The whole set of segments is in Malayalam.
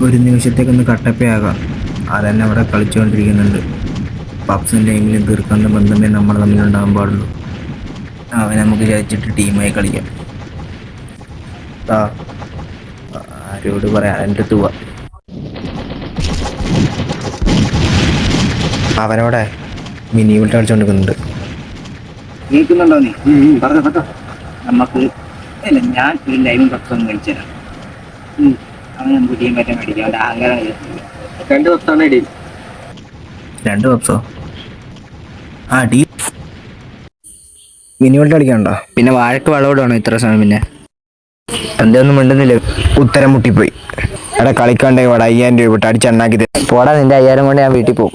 ഒരു നിമിഷത്തേക്കൊന്ന് കട്ടപ്പയാകാം. ആരെന്നെ അവിടെ കളിച്ചുകൊണ്ടിരിക്കുന്നുണ്ട്. പബ്സിൻ്റെ എങ്കിലും തീർക്കാവുന്ന ബന്ധമേ നമ്മൾ തമ്മിലുണ്ടാകാൻ പാടുള്ളൂ. അവൻ നമുക്ക് വിചാരിച്ചിട്ട് ടീമായി കളിക്കാം. ആരോട് പറയാം, എൻ്റെ അടുത്ത് പോവാ. അവനോടെ മിനി വിട്ട് കളിച്ചോണ്ടിരിക്കുന്നുണ്ട്. കേൾക്കുന്നുണ്ടോ നീ? പറഞ്ഞോ. നമുക്ക് അല്ല, ഞാൻ ഒരു ലൈവും പബ്സൊന്നും കഴിച്ചു തരാം. അവൻ നമുക്ക് ടീം പറ്റാൻ മേടിക്കാം. അവൻ്റെ അഹങ്കാരം 2 പബ്സാണ് ഡീൽ. 2 പബ്സോ? ആ ഡീ. മിനി വിട്ട് കളിക്കണ്ടോ? പിന്നെ വാഴക്ക് വളവിടാണോ ഇത്ര സമയം? പിന്നെ എന്തൊന്നും മിണ്ടുന്നില്ല. ഉത്തരം മുട്ടിപ്പോയി. എടാ കളിക്കാണ്ടേ വാടാ, 5000 രൂപ വിട്ട് അടിച്ചെണ്ണാക്കി തരും. പോടാ, നിന്റെ 5000 കൊണ്ട് ഞാൻ വീട്ടിൽ പോകും.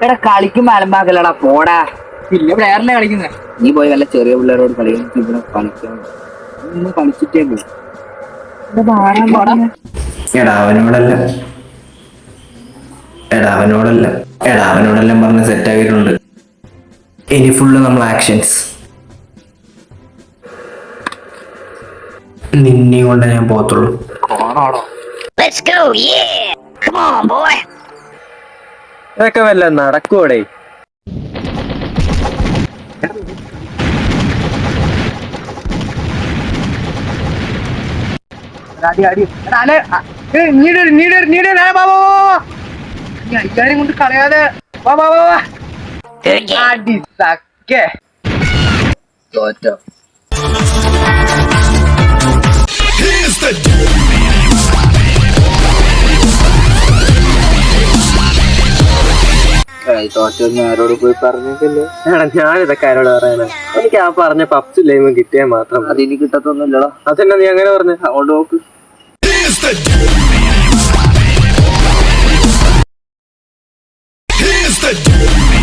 എടാ കളിക്കുമ്പോ അലമ്പാക്കല്ലടാ, പോടാ. പിന്നെ പ്ലെയറിനെ കളിക്കുന്നേ. നീ പോയി വല്ല ചെറിയ പിള്ളേരോട് കളിക്കാൻ. ഇവിടെ കളിക്കാൻ ഒന്ന് കളിച്ചിട്ടേ പോകും. എടാ അവനോടെല്ലാം പറഞ്ഞ് സെറ്റാക്കിയിട്ടുണ്ട്. ഇനി ഫുള്ള് നമ്മൾ ആക്ഷൻസ്. നിന്നെ കൊണ്ട് ഞാൻ പോകത്തുള്ളൂ. ഇതൊക്കെ വല്ല നടക്കൂടെ? അയ്യാരും കൊണ്ട് കളയാതെ തോറ്റോ? തോറ്റൊന്നും ആരോട് പോയി പറഞ്ഞിട്ടില്ലേ? ഞാനിതൊക്കെ ആരോട് പറയാനാ? എനിക്ക് ആ പറഞ്ഞ പപ്സ് ലൈവ് കിട്ടിയാൽ മാത്രം അതിന് കിട്ടത്തൊന്നുമില്ലടാ. അതെന്നാ നീ അങ്ങനെ പറഞ്ഞു? അതുകൊണ്ട് നോക്ക്. Here's the